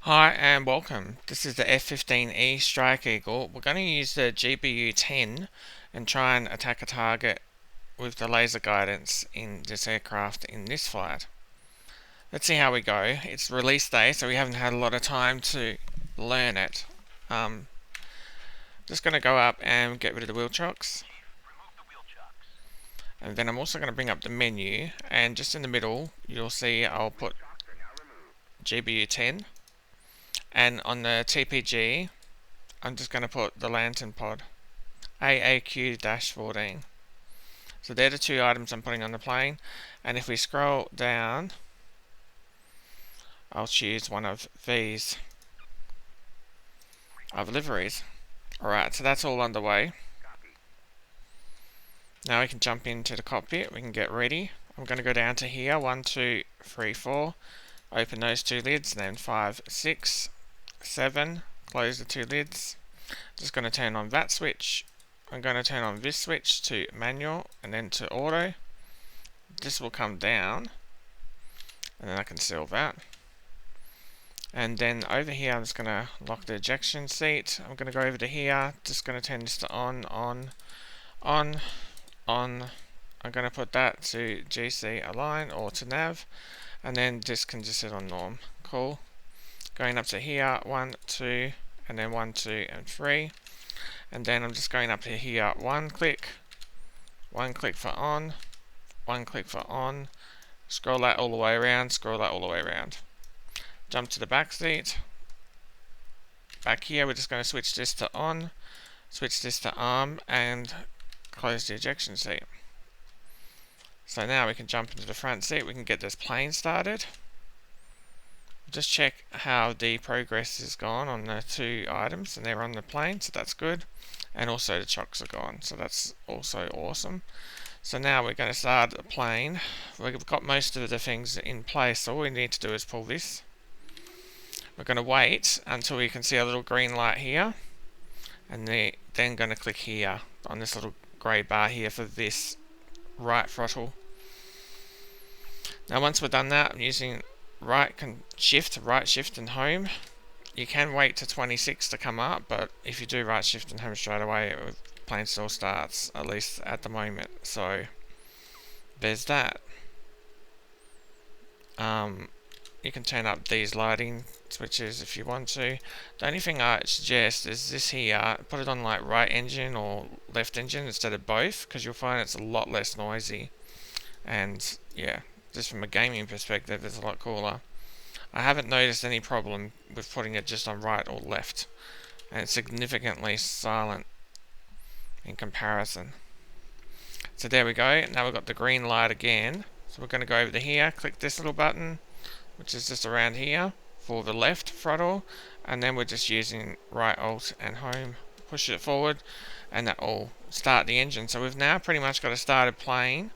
Hi and welcome. This is the F-15E Strike Eagle. We're going to use the GBU-10 and try and attack a target with the laser guidance in this aircraft in this flight. Let's see how we go. It's release day, so we haven't had a lot of time to learn it. Just going to go up and get rid of the wheel chocks. And then I'm also going to bring up the menu, and just in the middle you'll see I'll put GBU-10. And on the TPG, I'm just going to put the lantern pod, AAQ-14. So they're the two items I'm putting on the plane. And if we scroll down, I'll choose one of these of liveries. Alright, so that's all underway. Now we can jump into the cockpit, we can get ready. I'm going to go down to here, 1, 2, 3, 4. Open those two lids, then 5, 6, 7, close the two lids. Just going to turn on that switch. I'm going to turn on this switch to manual and then to auto. This will come down and then I can seal that. And then over here I'm just going to lock the ejection seat. I'm going to go over to here, just going to turn this to on. I'm going to put that to GC align or to nav, and then this can just sit on norm. Cool. Going up to here, 1, 2, and then 1, 2, and 3. And then I'm just going up to here, one click for on, one click for on. Scroll that all the way around, scroll that all the way around. Jump to the back seat. Back here, we're just going to switch this to on, switch this to arm, and close the ejection seat. So now we can jump into the front seat, we can get this plane started. Just check how the progress is gone on the two items, and they're on the plane, so that's good. And also the chocks are gone, so that's also awesome. So now we're going to start the plane. We've got most of the things in place, so all we need to do is pull this. We're going to wait until we can see a little green light here, and then going to click here on this little grey bar here for this right throttle. Now once we've done that, I'm using right shift and home. You can wait to 26 to come up, but if you do right shift and home straight away, the plane still starts, at least at the moment. So there's that. You can turn up these lighting switches if you want to. The only thing I suggest is this here, put it on like right engine or left engine instead of both, because you'll find it's a lot less noisy, and yeah, just from a gaming perspective it's a lot cooler. I haven't noticed any problem with putting it just on right or left, and it's significantly silent in comparison. So there we go. Now we've got the green light again, so we're going to go over to here, click this little button, which is just around here for the left throttle, and then we're just using right alt and home, push it forward, and that will start the engine. So we've now pretty much got a started plane.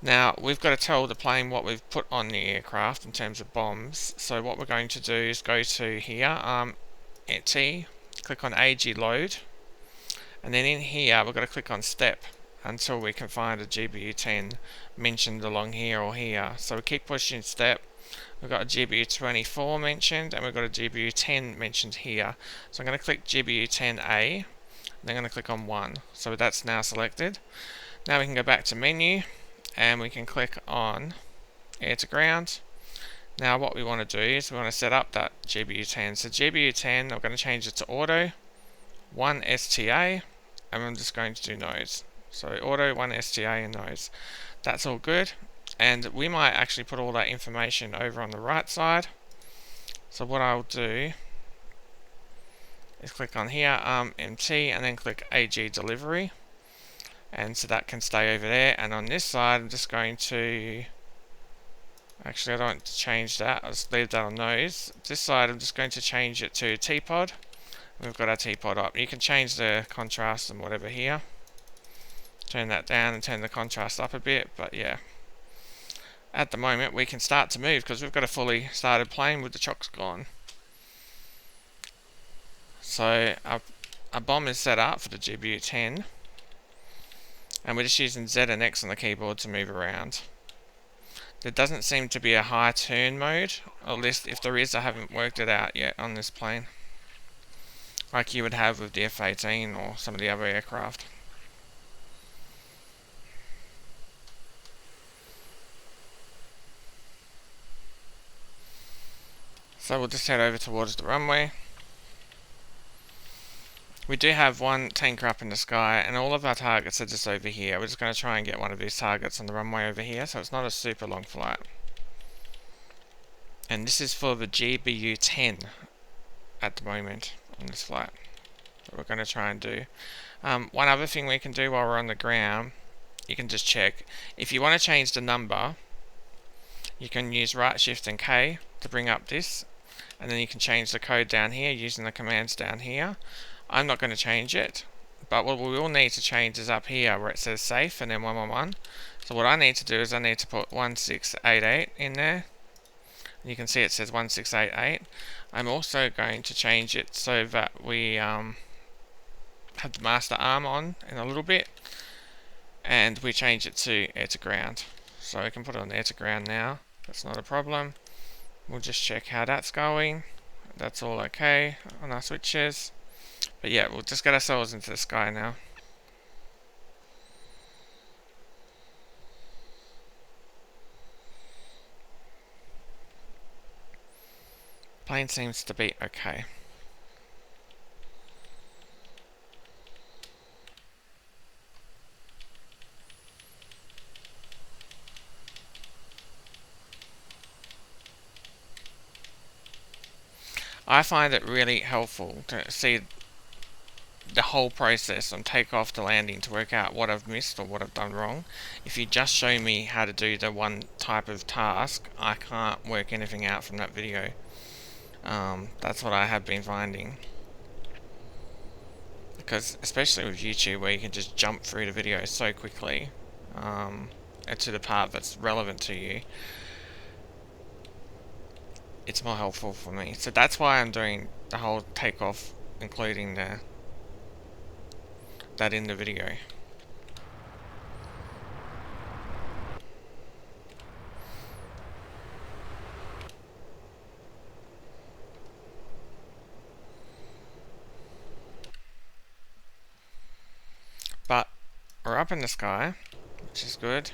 Now we've got to tell the plane what we've put on the aircraft in terms of bombs. So what we're going to do is go to here, T, click on AG load, and then in here we've got to click on step until we can find a GBU-10 mentioned along here or here. So we keep pushing step. We've got a GBU-24 mentioned, and we've got a GBU-10 mentioned here. So I'm going to click GBU-10A, and then I'm going to click on 1. So that's now selected. Now we can go back to menu, and we can click on air to ground. Now what we want to do is we want to set up that GBU-10. So GBU-10, I'm going to change it to auto, 1 STA, and I'm just going to do nose. So auto, 1 STA, and nose. That's all good. And we might actually put all that information over on the right side. So what I'll do is click on here, MT, and then click AG delivery. And so that can stay over there. And on this side, I'm just going to, actually I don't want to change that, I'll just leave that on nose. This side I'm just going to change it to T-pod. We've got our T-pod up. You can change the contrast and whatever here. Turn that down and turn the contrast up a bit, but yeah. At the moment we can start to move because we've got a fully started plane with the chocks gone. So our bomb is set up for the GBU-10, and we're just using Z and X on the keyboard to move around. There doesn't seem to be a high turn mode, or at least if there is, I haven't worked it out yet on this plane, like you would have with the F-15 or some of the other aircraft. So we'll just head over towards the runway. We do have one tanker up in the sky, and all of our targets are just over here. We're just going to try and get one of these targets on the runway over here, so it's not a super long flight. And this is for the GBU-10 at the moment on this flight that we're going to try and do. One other thing we can do while we're on the ground, you can just check. If you want to change the number, you can use right shift and K to bring up this, and then you can change the code down here using the commands down here. I'm not going to change it, but what we will need to change is up here where it says safe and then 111. So what I need to do is I need to put 1688 in there. You can see it says 1688. I'm also going to change it so that we have the master arm on in a little bit, and we change it to air to ground. So I can put it on air to ground now. That's not a problem. We'll just check how that's going. That's all okay on our switches. But yeah, we'll just get ourselves into the sky now. Plane seems to be okay. I find it really helpful to see the whole process from takeoff to landing to work out what I've missed or what I've done wrong. If you just show me how to do the one type of task, I can't work anything out from that video. That's what I have been finding. Because especially with YouTube, where you can just jump through the video so quickly and to the part that's relevant to you, it's more helpful for me. So that's why I'm doing the whole takeoff, including that in the video. But we're up in the sky, which is good.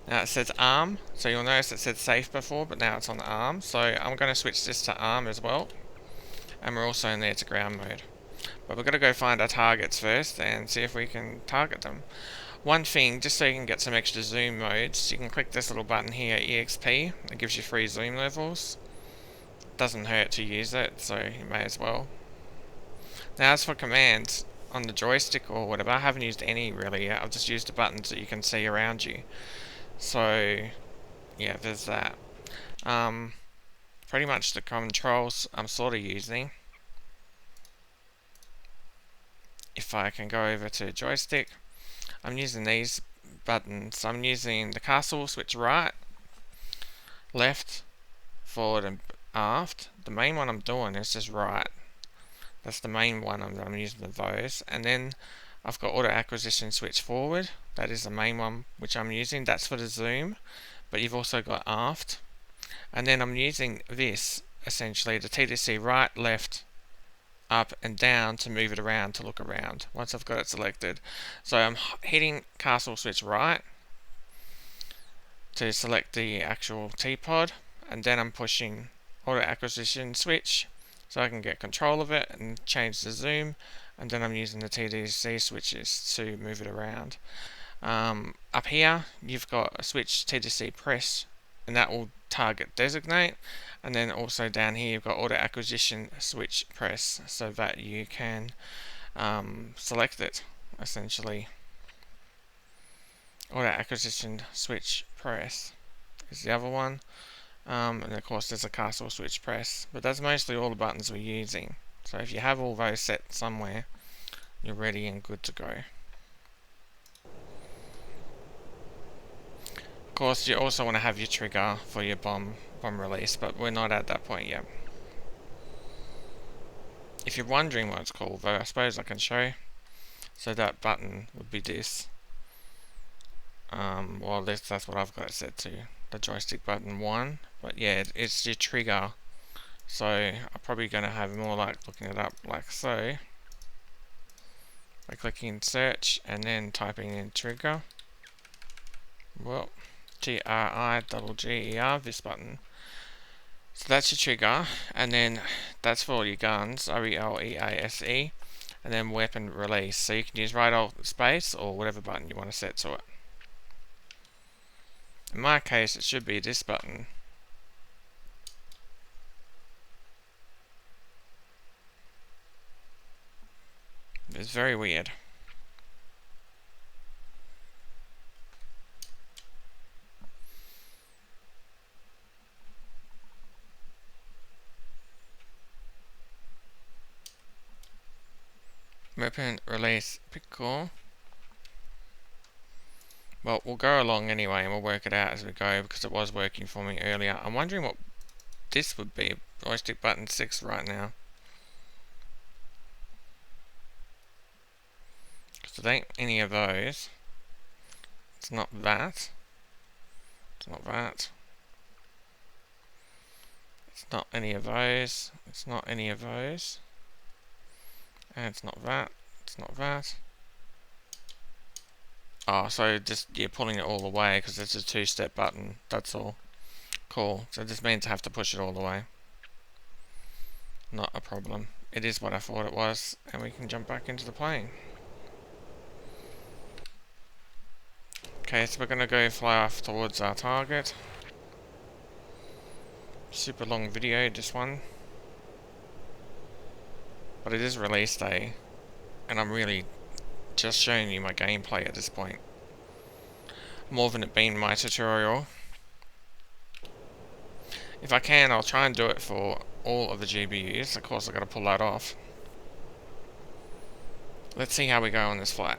Now it says arm, so you'll notice it said safe before, but now it's on arm. So I'm going to switch this to arm as well. And we're also in the air to ground mode. But we're going to go find our targets first and see if we can target them. One thing, just so you can get some extra zoom modes, you can click this little button here, EXP. It gives you free zoom levels. Doesn't hurt to use it, so you may as well. Now as for commands, on the joystick or whatever, I haven't used any really yet. I've just used the buttons that you can see around you. So yeah, there's that. Pretty much the controls I'm sort of using. If I can go over to joystick, I'm using these buttons. I'm using the castle switch right, left, forward and aft. The main one I'm doing is just right. That's the main one I'm using of those. And then I've got auto acquisition switch forward. That is the main one which I'm using. That's for the zoom. But you've also got aft. And then I'm using this, essentially, the TDC right, left, up and down to move it around, to look around once I've got it selected. So I'm hitting castle switch right to select the actual T-pod, and then I'm pushing auto acquisition switch so I can get control of it and change the zoom, and then I'm using the TDC switches to move it around. Up here you've got a switch TDC press, and that will target designate, and then also down here you've got auto acquisition switch press so that you can select it, essentially. Auto acquisition switch press is the other one, and of course there's a castle switch press, but that's mostly all the buttons we're using. So if you have all those set somewhere, you're ready and good to go. Of course, you also want to have your trigger for your bomb release, but we're not at that point yet. If you're wondering what it's called, though, I suppose I can show. So that button would be this. Well, that's what I've got it set to. the joystick button 1, but yeah, it's your trigger. So I'm probably going to have more like looking it up like so, by clicking search and then typing in trigger. Well, TRIGGER, this button. So that's your trigger, and then that's for all your guns, RELEASE, and then weapon release. So you can use right alt space or whatever button you want to set to it. In my case, it should be this button. It's very weird. Weapon release pickle. Well, we'll go along anyway and we'll work it out as we go because it was working for me earlier. I'm wondering what this would be. Joystick button 6 right now. Because it ain't any of those. It's not that. It's not that. It's not any of those. It's not any of those. And it's not that. It's not that. Oh, so just, you're pulling it all the way because it's a 2-step button. That's all. Cool. So this means I have to push it all the way. Not a problem. It is what I thought it was. And we can jump back into the plane. Okay, so we're going to go fly off towards our target. Super long video, this one. But it is release day. And I'm really just showing you my gameplay at this point. More than it being my tutorial. If I can, I'll try and do it for all of the GBUs. Of course, I've got to pull that off. Let's see how we go on this flight.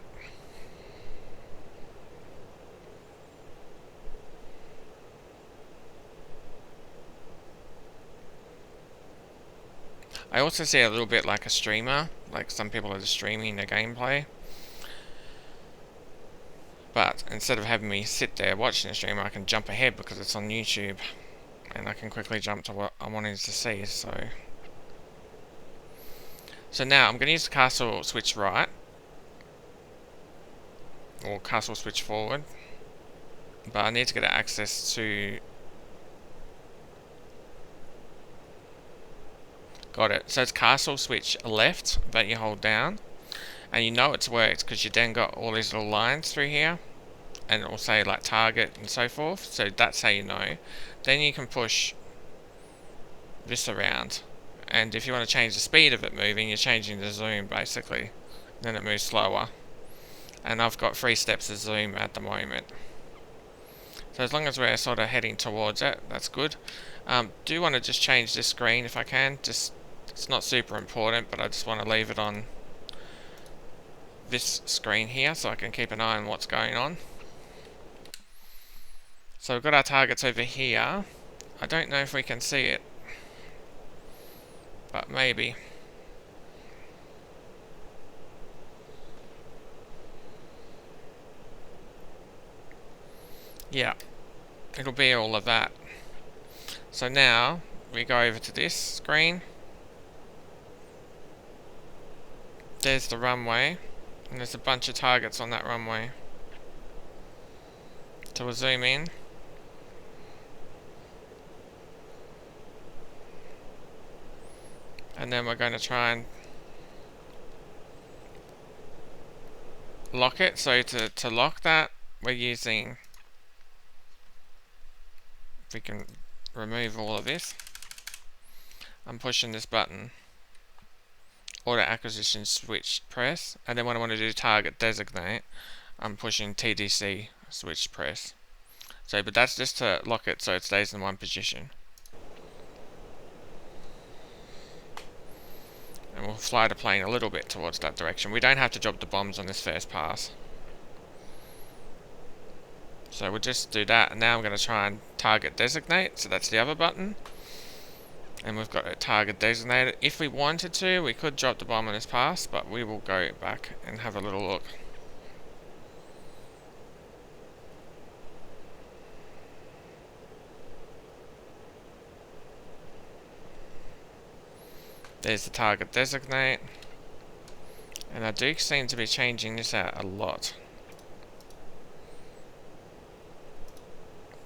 I also see a little bit like a streamer, like some people are just streaming their gameplay. But instead of having me sit there watching the streamer, I can jump ahead because it's on YouTube. And I can quickly jump to what I wanted to see, so now I'm going to use the castle switch right. Or castle switch forward. But I need to get access to... Got it. So it's castle switch left that you hold down. And you know it's worked because you then got all these little lines through here. And it will say like target and so forth. So that's how you know. Then you can push this around. And if you want to change the speed of it moving, you're changing the zoom basically. Then it moves slower. And I've got 3 steps of zoom at the moment. So as long as we're sort of heading towards it, that's good. Do want to just change this screen if I can. Just, it's not super important, but I just want to leave it on this screen here so I can keep an eye on what's going on. So we've got our targets over here. I don't know if we can see it, but maybe. Yeah, it'll be all of that. So now we go over to this screen. There's the runway, and there's a bunch of targets on that runway. So we'll zoom in. And then we're going to try and lock it. So to lock that, we're using... If we can remove all of this. I'm pushing this button. Auto acquisition switch press. And then when I want to do target designate, I'm pushing TDC switch press. So, but that's just to lock it so it stays in one position. And we'll fly the plane a little bit towards that direction. We don't have to drop the bombs on this first pass. So we'll just do that, and now I'm going to try and target designate, so that's the other button. And we've got a target designated. If we wanted to, we could drop the bomb on this pass, but we will go back and have a little look. There's the target designate. And I do seem to be changing this out a lot.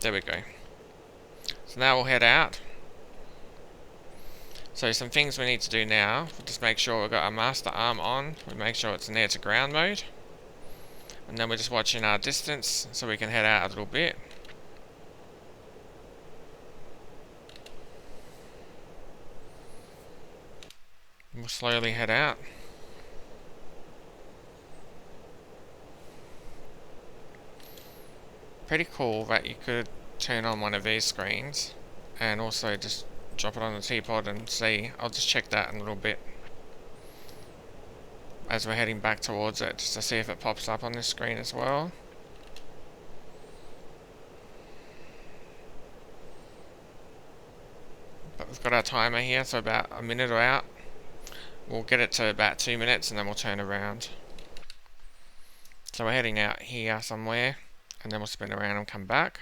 There we go. So now we'll head out. So some things we need to do now, we'll just make sure we've got our master arm on. We make sure it's in air to ground mode. And then we're just watching our distance so we can head out a little bit. We'll slowly head out. Pretty cool that you could turn on one of these screens and also just drop it on the teapot and see. I'll just check that in a little bit as we're heading back towards it, just to see if it pops up on this screen as well. But we've got our timer here, so about a minute out. We'll get it to about 2 minutes and then we'll turn around. So we're heading out here somewhere and then we'll spin around and come back.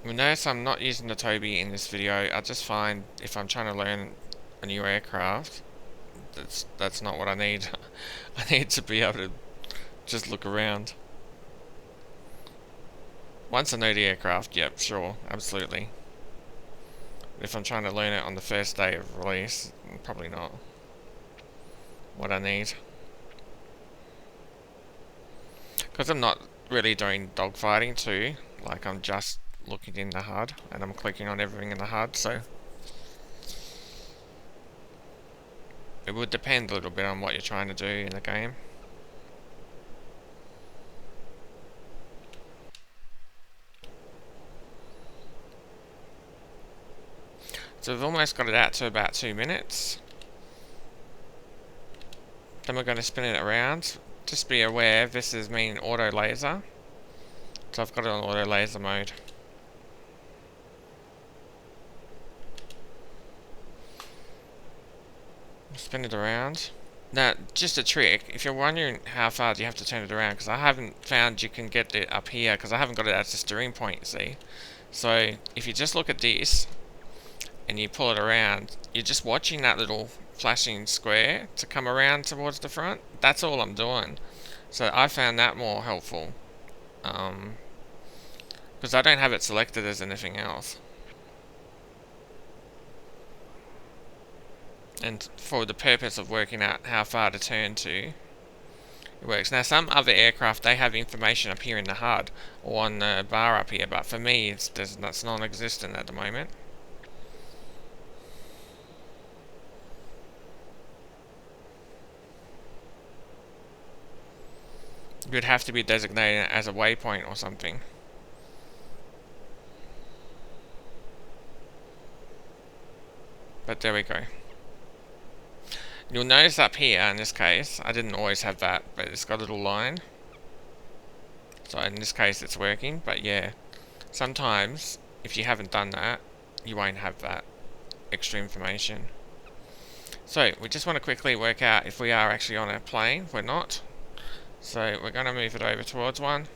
You'll notice I'm not using the Toby in this video. I just find if I'm trying to learn a new aircraft, that's not what I need. I need to be able to just look around. Once I know the aircraft, yep, sure, absolutely. But if I'm trying to learn it on the first day of release, probably not what I need. Because I'm not really doing dogfighting too, like I'm just looking in the HUD and I'm clicking on everything in the HUD, so it would depend a little bit on what you're trying to do in the game. So we've almost got it out to about 2 minutes. Then we're going to spin it around. Just be aware, this is mean auto laser. So I've got it on auto laser mode. Spin it around. Now, just a trick, if you're wondering how far do you have to turn it around, because I haven't found you can get it up here, because I haven't got it as a steering point, you see. So, if you just look at this, and you pull it around, you're just watching that little flashing square to come around towards the front. That's all I'm doing. So I found that more helpful. Because I don't have it selected as anything else. And for the purpose of working out how far to turn to, it works. Now some other aircraft, they have information up here in the HUD or on the bar up here, but for me that's non-existent at the moment. You'd have to be designated as a waypoint or something. But there we go. You'll notice up here, in this case, I didn't always have that, but it's got a little line. So in this case it's working, but yeah, sometimes if you haven't done that, you won't have that extra information. So we just want to quickly work out if we are actually on a plane. We're not. So we're going to move it over towards one.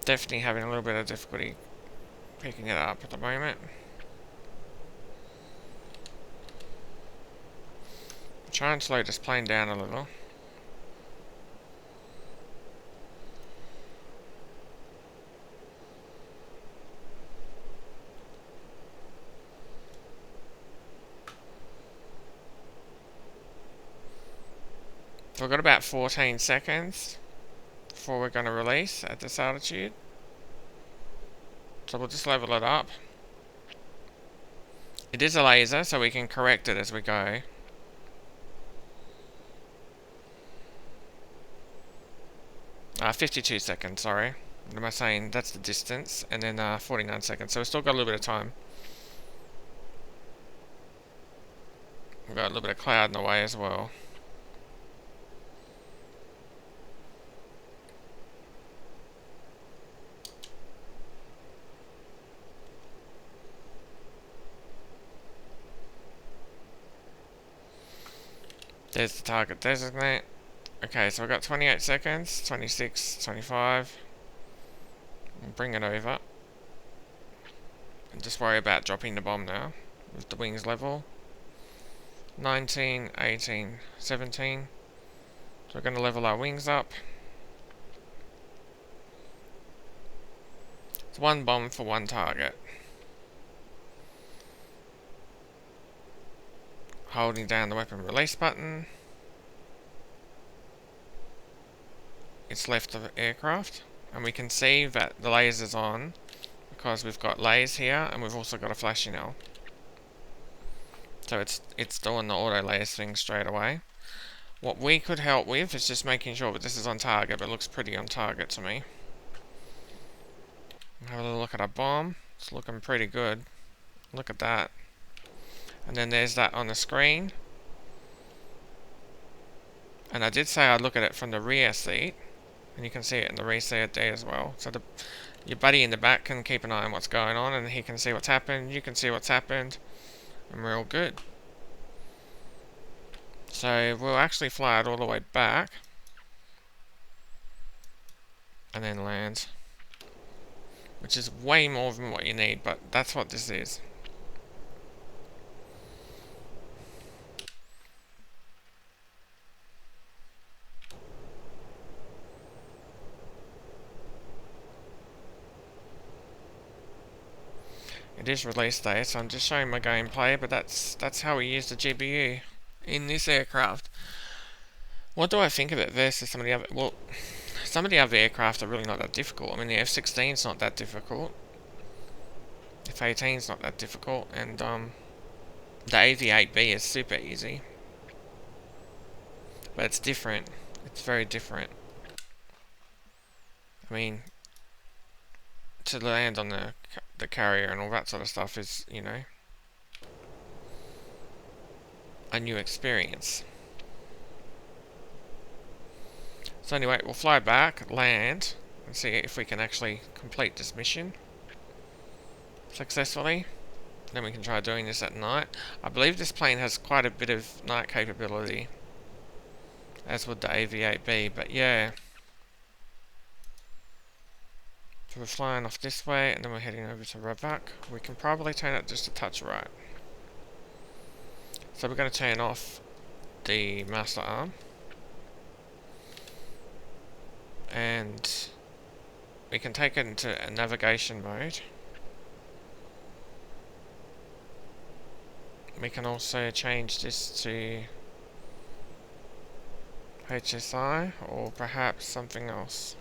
Definitely having a little bit of difficulty picking it up at the moment. Try and slow this plane down a little. So we've got about 14 seconds before we're going to release at this altitude. So we'll just level it up. It is a laser, so we can correct it as we go. 52 seconds, sorry. What am I saying? That's the distance. And then 49 seconds. So we've still got a little bit of time. We've got a little bit of cloud in the way as well. There's the target designate. Okay, so we've got 28 seconds, 26, 25. We'll bring it over. And just worry about dropping the bomb now with the wings level. 19, 18, 17. So we're going to level our wings up. It's one bomb for one target. Holding down the weapon release button. It's left the aircraft. And we can see that the laser's on because we've got layers here and we've also got a flashing L. So it's doing the auto layers thing straight away. What we could help with is just making sure that this is on target, but it looks pretty on target to me. Have a little look at our bomb. It's looking pretty good. Look at that. And then there's that on the screen. And I did say I'd look at it from the rear seat. And you can see it in the rear seat there as well. So your buddy in the back can keep an eye on what's going on, and he can see what's happened. You can see what's happened. And we're all good. So we'll actually fly it all the way back. And then land. Which is way more than what you need, but that's what this is. It is release day, so I'm just showing my gameplay, but that's how we use the GBU in this aircraft. What do I think of it versus some of the other... Well, some of the other aircraft are really not that difficult. I mean, the F-16 is not that difficult. F-18 is not that difficult, and the AV-8B is super easy. But it's different. It's very different. I mean, to land on the carrier and all that sort of stuff is, you know, a new experience. So anyway, we'll fly back, land, and see if we can actually complete this mission successfully. Then we can try doing this at night. I believe this plane has quite a bit of night capability, as would the AV-8B, but yeah. So we're flying off this way, and then we're heading over to Ravak. We can probably turn it just a touch right. So we're going to turn off the master arm. And we can take it into a navigation mode. We can also change this to HSI, or perhaps something else.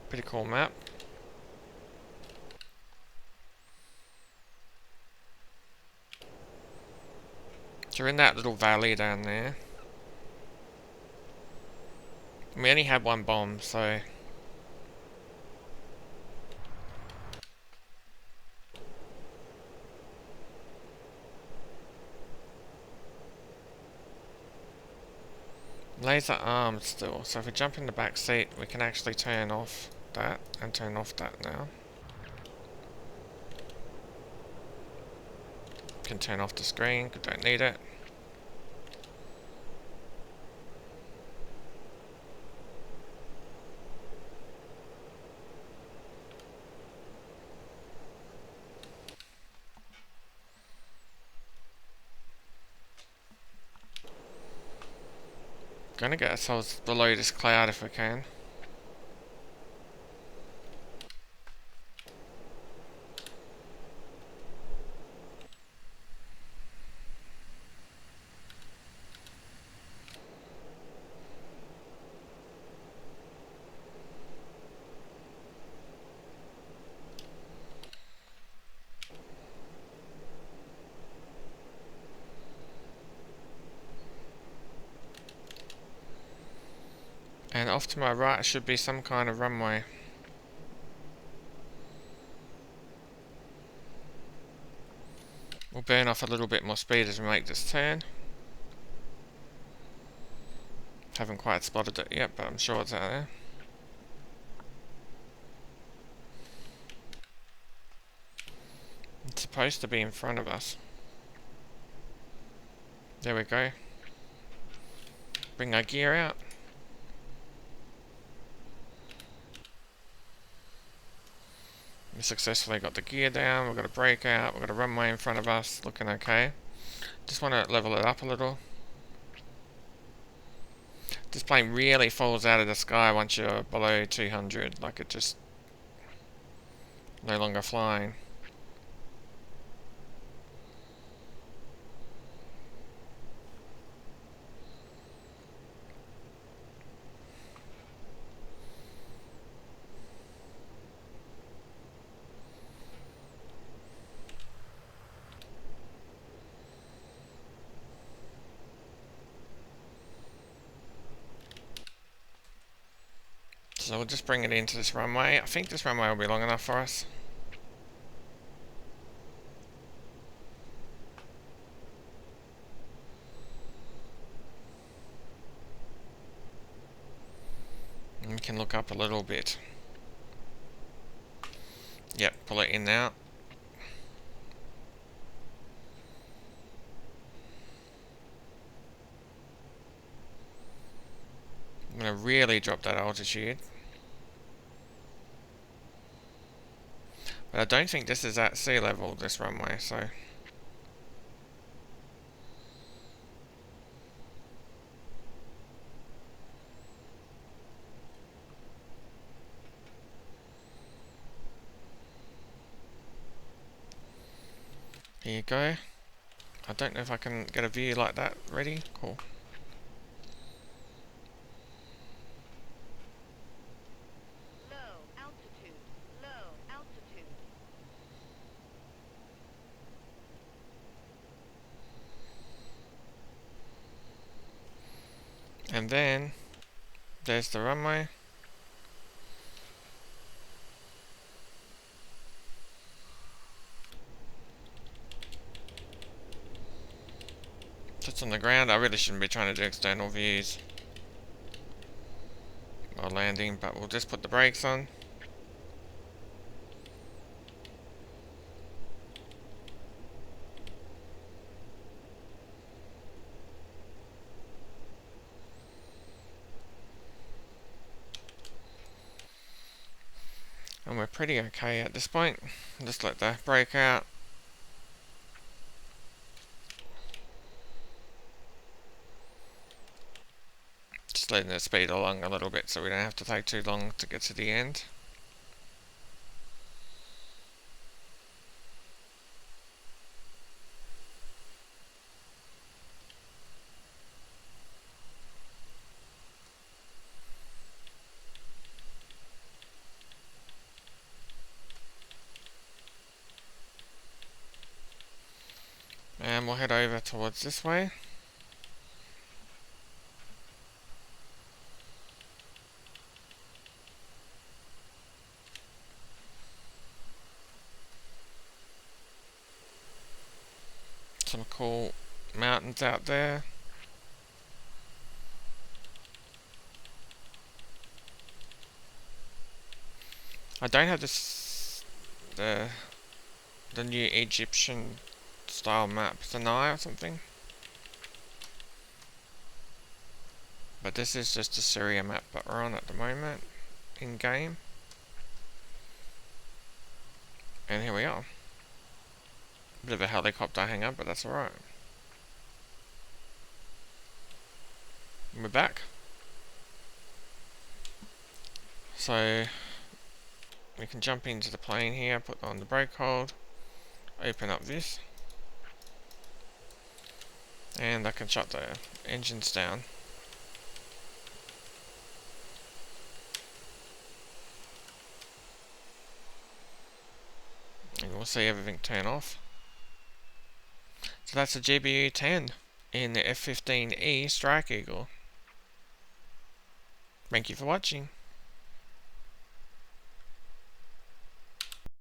Pretty cool map. So we're in that little valley down there. We only had one bomb, so... Laser armed still, so if we jump in the back seat, we can actually turn off that, and turn off that now. Can turn off the screen, don't need it. Gonna get ourselves below this cloud if we can. And off to my right should be some kind of runway. We'll burn off a little bit more speed as we make this turn. Haven't quite spotted it yet, but I'm sure it's out there. It's supposed to be in front of us. There we go. Bring our gear out. We successfully got the gear down. We've got a brake out. We've got a runway in front of us. Looking okay. Just want to level it up a little. This plane really falls out of the sky once you're below 200. Like it just no longer flying. So we'll just bring it into this runway. I think this runway will be long enough for us. And we can look up a little bit. Yep, pull it in now. I'm going to really drop that altitude. But I don't think this is at sea level, this runway, so... Here you go. I don't know if I can get a view like that. Ready? Cool. Low altitude. And then, there's the runway. Sits on the ground. I really shouldn't be trying to do external views while landing, but we'll just put the brakes on. And we're pretty okay at this point. Just let the brake out. Just letting it speed along a little bit so we don't have to take too long to get to the end. And we'll head over towards this way. Some cool mountains out there. I don't have this the new Egyptian style map, Sinai or something. But this is just a Syria map that we're on at the moment in game. And here we are. Bit of a helicopter hang up, but that's alright. We're back. So we can jump into the plane here, put on the brake hold, open up this, and I can shut the engines down. And we'll see everything turn off. So that's a GBU-10 in the F-15E Strike Eagle. Thank you for watching.